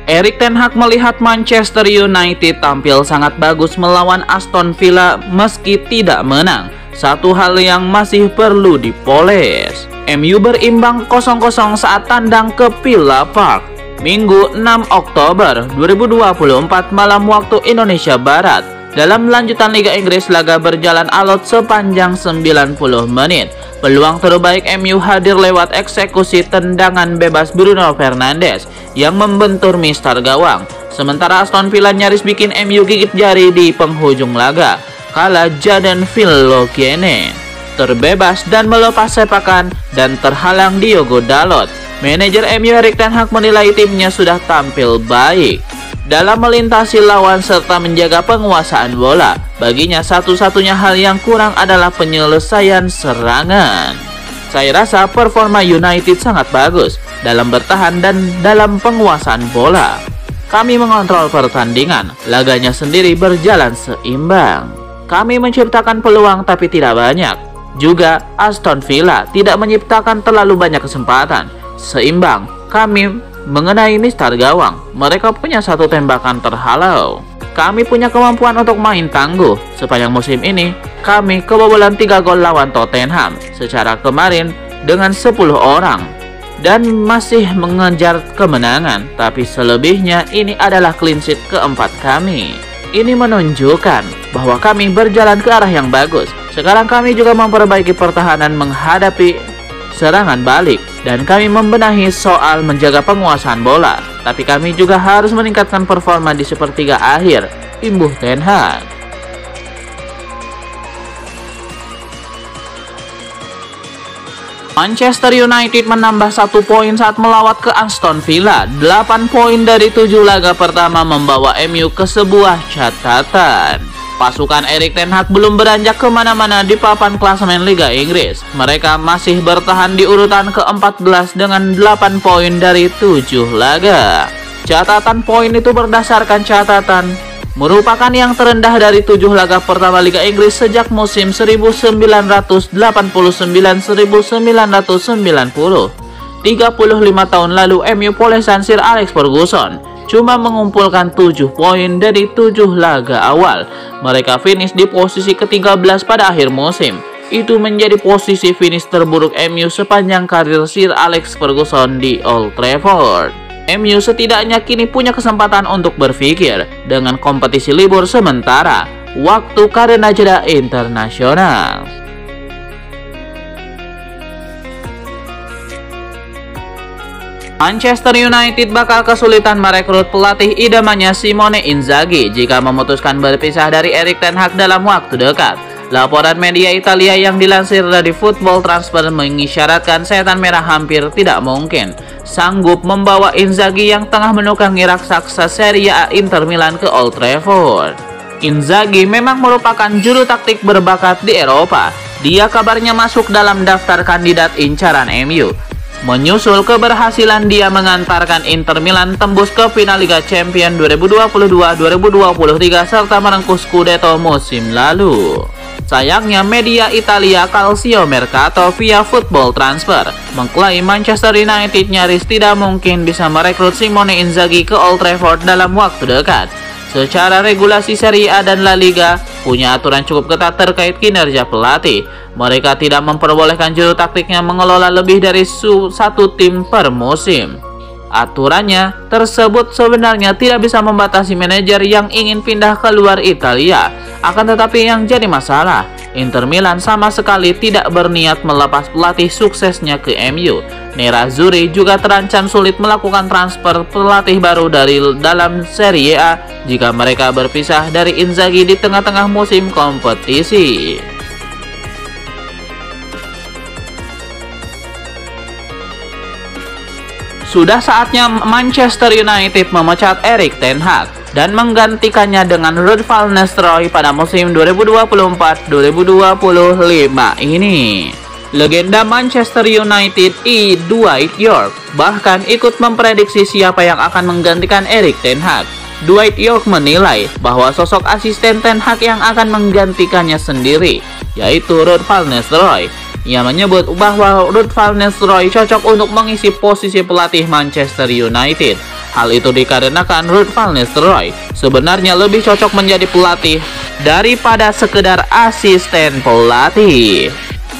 Erik ten Hag melihat Manchester United tampil sangat bagus melawan Aston Villa meski tidak menang. Satu hal yang masih perlu dipoles. MU berimbang 0-0 saat tandang ke Villa Park, Minggu 6 Oktober 2024 malam waktu Indonesia Barat. Dalam lanjutan Liga Inggris, laga berjalan alot sepanjang 90 menit. Peluang terbaik MU hadir lewat eksekusi tendangan bebas Bruno Fernandes yang membentur mistar gawang. Sementara Aston Villa nyaris bikin MU gigit jari di penghujung laga kala Jadon Philogene terbebas dan melepas sepakan dan terhalang Diogo Dalot. Manajer MU Erik ten Hag menilai timnya sudah tampil baik dalam melintasi lawan serta menjaga penguasaan bola. Baginya satu-satunya hal yang kurang adalah penyelesaian serangan. Saya rasa performa United sangat bagus dalam bertahan dan dalam penguasaan bola. Kami mengontrol pertandingan, laganya sendiri berjalan seimbang. Kami menciptakan peluang tapi tidak banyak. Juga Aston Villa tidak menciptakan terlalu banyak kesempatan. Seimbang, kami mengenai mistar gawang. Mereka punya satu tembakan terhalau. Kami punya kemampuan untuk main tangguh. Sepanjang musim ini, kami kebobolan 3 gol lawan Tottenham secara kemarin dengan 10 orang dan masih mengejar kemenangan. Tapi selebihnya ini adalah clean sheet keempat kami. Ini menunjukkan bahwa kami berjalan ke arah yang bagus. Sekarang kami juga memperbaiki pertahanan menghadapi serangan balik, dan kami membenahi soal menjaga penguasaan bola. Tapi kami juga harus meningkatkan performa di sepertiga akhir, imbuh ten Hag. Manchester United menambah 1 poin saat melawat ke Aston Villa. 8 poin dari 7 laga pertama membawa MU ke sebuah catatan. Pasukan Erik ten Hag belum beranjak kemana-mana di papan klasemen Liga Inggris. Mereka masih bertahan di urutan ke-14 dengan 8 poin dari 7 laga. Catatan poin itu berdasarkan catatan merupakan yang terendah dari 7 laga pertama Liga Inggris sejak musim 1989-1990. 35 tahun lalu MU polesan Sir Alex Ferguson cuma mengumpulkan 7 poin dari 7 laga awal. Mereka finish di posisi ke-13 pada akhir musim. Itu menjadi posisi finish terburuk MU sepanjang karir Sir Alex Ferguson di Old Trafford. MU setidaknya kini punya kesempatan untuk berpikir dengan kompetisi libur sementara waktu karena jeda internasional. Manchester United bakal kesulitan merekrut pelatih idamannya Simone Inzaghi jika memutuskan berpisah dari Erik ten Hag dalam waktu dekat. Laporan media Italia yang dilansir dari Football Transfer mengisyaratkan setan merah hampir tidak mungkin sanggup membawa Inzaghi yang tengah menukangi raksasa Serie A Inter Milan ke Old Trafford. Inzaghi memang merupakan juru taktik berbakat di Eropa. Dia kabarnya masuk dalam daftar kandidat incaran MU. Menyusul keberhasilan dia mengantarkan Inter Milan tembus ke final Liga Champions 2022-2023 serta merengkuh Scudetto musim lalu. Sayangnya media Italia Calcio Mercato via Football Transfer mengklaim Manchester United nyaris tidak mungkin bisa merekrut Simone Inzaghi ke Old Trafford dalam waktu dekat. Secara regulasi Serie A dan La Liga punya aturan cukup ketat terkait kinerja pelatih. Mereka tidak memperbolehkan juru taktiknya mengelola lebih dari satu tim per musim. Aturannya tersebut sebenarnya tidak bisa membatasi manajer yang ingin pindah keluar Italia. Akan tetapi yang jadi masalah, Inter Milan sama sekali tidak berniat melepas pelatih suksesnya ke MU. Nerazzurri juga terancam sulit melakukan transfer pelatih baru dari dalam Serie A jika mereka berpisah dari Inzaghi di tengah-tengah musim kompetisi. Sudah saatnya Manchester United memecat Erik ten Hag dan menggantikannya dengan Ruud van Nistelrooy pada musim 2024-2025 ini. Legenda Manchester United Dwight Yorke bahkan ikut memprediksi siapa yang akan menggantikan Erik ten Hag. Dwight Yorke menilai bahwa sosok asisten ten Hag yang akan menggantikannya sendiri, yaitu Ruud van Nistelrooy. Ia menyebut bahwa Ruud van Nistelrooy cocok untuk mengisi posisi pelatih Manchester United. Hal itu dikarenakan Ruud van Nistelrooy sebenarnya lebih cocok menjadi pelatih daripada sekedar asisten pelatih.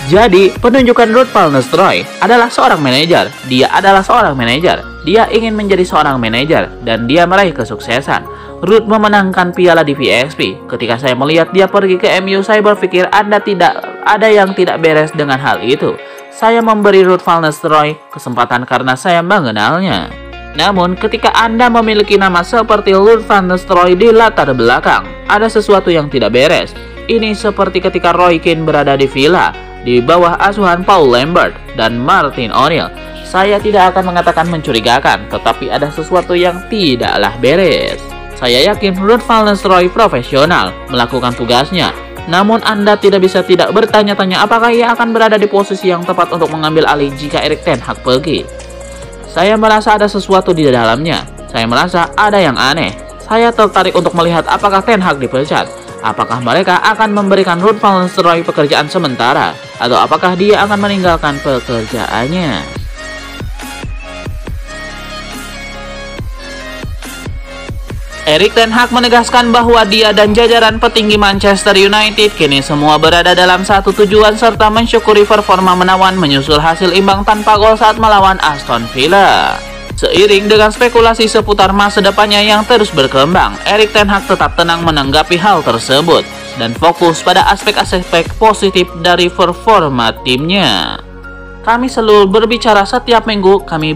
Jadi, penunjukan Ruud van Nistelrooy adalah seorang manajer. Dia adalah seorang manajer. Dia ingin menjadi seorang manajer dan dia meraih kesuksesan. Ruud memenangkan piala di VXP. Ketika saya melihat dia pergi ke MU, saya berpikir ada yang tidak beres dengan hal itu. Saya memberi Ruud van Nistelrooy kesempatan karena saya mengenalnya. Namun, ketika Anda memiliki nama seperti Ruud van Nistelrooy di latar belakang, ada sesuatu yang tidak beres. Ini seperti ketika Roy Keane berada di Villa, di bawah asuhan Paul Lambert dan Martin O'Neill. Saya tidak akan mengatakan mencurigakan, tetapi ada sesuatu yang tidaklah beres. Saya yakin Ruud van Nistelrooy profesional melakukan tugasnya. Namun Anda tidak bisa tidak bertanya-tanya apakah ia akan berada di posisi yang tepat untuk mengambil alih jika Erik ten Hag pergi. Saya merasa ada sesuatu di dalamnya. Saya merasa ada yang aneh. Saya tertarik untuk melihat apakah Ten Hag dipecat. Apakah mereka akan memberikan Ruud van Nistelrooy pekerjaan sementara, atau apakah dia akan meninggalkan pekerjaannya. Erik ten Hag menegaskan bahwa dia dan jajaran petinggi Manchester United kini semua berada dalam satu tujuan serta mensyukuri performa menawan menyusul hasil imbang tanpa gol saat melawan Aston Villa. Seiring dengan spekulasi seputar masa depannya yang terus berkembang, Erik ten Hag tetap tenang menanggapi hal tersebut dan fokus pada aspek-aspek positif dari performa timnya. Kami selalu berbicara setiap minggu, kami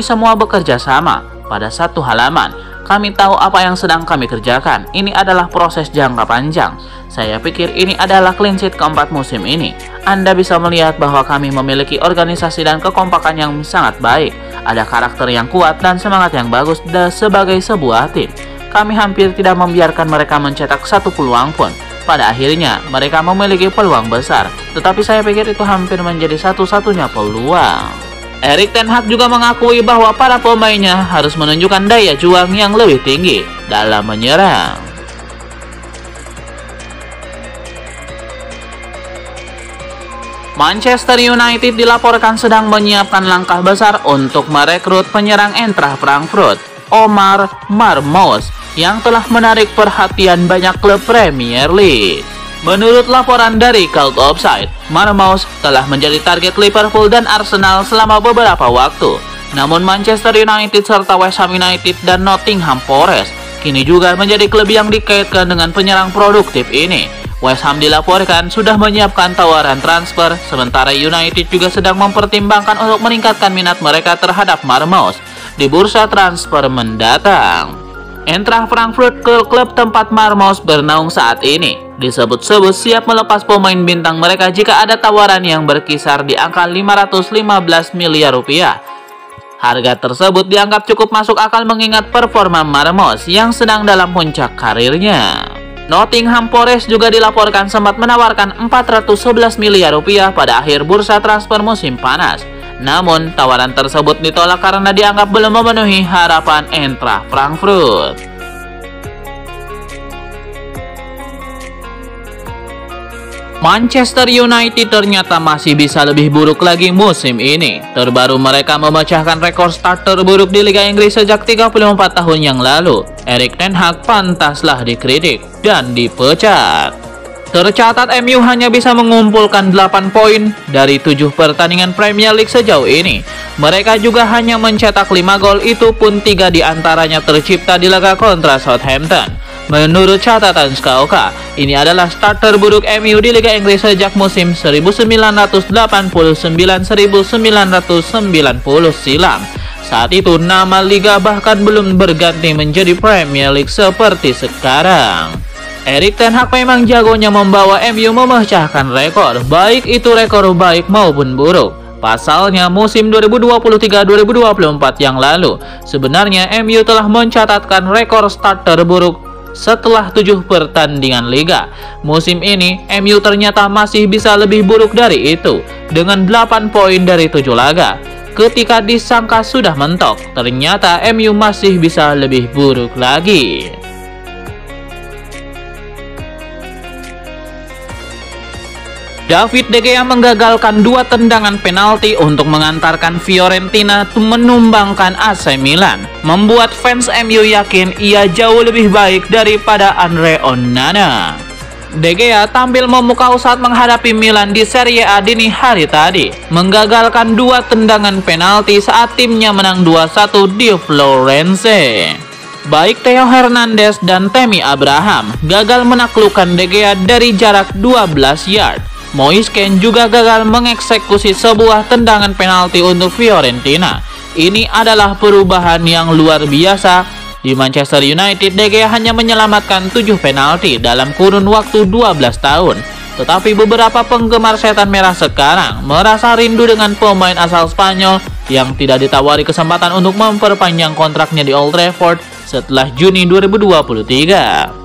semua bekerja sama pada satu halaman. Kami tahu apa yang sedang kami kerjakan. Ini adalah proses jangka panjang. Saya pikir ini adalah clean sheet keempat musim ini. Anda bisa melihat bahwa kami memiliki organisasi dan kekompakan yang sangat baik. Ada karakter yang kuat dan semangat yang bagus sebagai sebuah tim. Kami hampir tidak membiarkan mereka mencetak satu peluang pun. Pada akhirnya, mereka memiliki peluang besar. Tetapi saya pikir itu hampir menjadi satu-satunya peluang. Erik ten Hag juga mengakui bahwa para pemainnya harus menunjukkan daya juang yang lebih tinggi dalam menyerang. Manchester United dilaporkan sedang menyiapkan langkah besar untuk merekrut penyerang Eintracht Frankfurt, Omar Marmoush, yang telah menarik perhatian banyak klub Premier League. Menurut laporan dari Cult Offside, Marmoush telah menjadi target Liverpool dan Arsenal selama beberapa waktu. Namun Manchester United serta West Ham United dan Nottingham Forest kini juga menjadi klub yang dikaitkan dengan penyerang produktif ini. West Ham dilaporkan sudah menyiapkan tawaran transfer, sementara United juga sedang mempertimbangkan untuk meningkatkan minat mereka terhadap Marmoush di bursa transfer mendatang. Eintracht Frankfurt, klub tempat Marmoush bernaung saat ini, disebut-sebut siap melepas pemain bintang mereka jika ada tawaran yang berkisar di angka 515 miliar rupiah. Harga tersebut dianggap cukup masuk akal mengingat performa Marmoush yang sedang dalam puncak karirnya. Nottingham Forest juga dilaporkan sempat menawarkan 411 miliar rupiah pada akhir bursa transfer musim panas. Namun, tawaran tersebut ditolak karena dianggap belum memenuhi harapan Eintracht Frankfurt. Manchester United ternyata masih bisa lebih buruk lagi musim ini. Terbaru mereka memecahkan rekor start terburuk di Liga Inggris sejak 34 tahun yang lalu. Erik ten Hag pantaslah dikritik dan dipecat. Tercatat MU hanya bisa mengumpulkan 8 poin dari 7 pertandingan Premier League sejauh ini. Mereka juga hanya mencetak 5 gol, itu pun 3 diantaranya tercipta di laga kontra Southampton. Menurut catatan Scauka, ini adalah start terburuk MU di Liga Inggris sejak musim 1989-1990 silam. Saat itu nama Liga bahkan belum berganti menjadi Premier League seperti sekarang. Erik ten Hag memang jagonya membawa MU memecahkan rekor, baik itu rekor baik maupun buruk. Pasalnya musim 2023-2024 yang lalu, sebenarnya MU telah mencatatkan rekor start terburuk setelah 7 pertandingan Liga. Musim ini, MU ternyata masih bisa lebih buruk dari itu, dengan 8 poin dari 7 laga. Ketika disangka sudah mentok, ternyata MU masih bisa lebih buruk lagi. David De Gea menggagalkan 2 tendangan penalti untuk mengantarkan Fiorentina menumbangkan AC Milan, membuat fans MU yakin ia jauh lebih baik daripada Andre Onana. De Gea tampil memukau saat menghadapi Milan di Serie A dini hari tadi, menggagalkan 2 tendangan penalti saat timnya menang 2-1 di Florence. Baik Theo Hernandez dan Tammy Abraham gagal menaklukkan De Gea dari jarak 12 yard. Moise Kean juga gagal mengeksekusi sebuah tendangan penalti untuk Fiorentina. Ini adalah perubahan yang luar biasa. Di Manchester United, De Gea hanya menyelamatkan 7 penalti dalam kurun waktu 12 tahun. Tetapi beberapa penggemar setan merah sekarang merasa rindu dengan pemain asal Spanyol yang tidak ditawari kesempatan untuk memperpanjang kontraknya di Old Trafford setelah Juni 2023.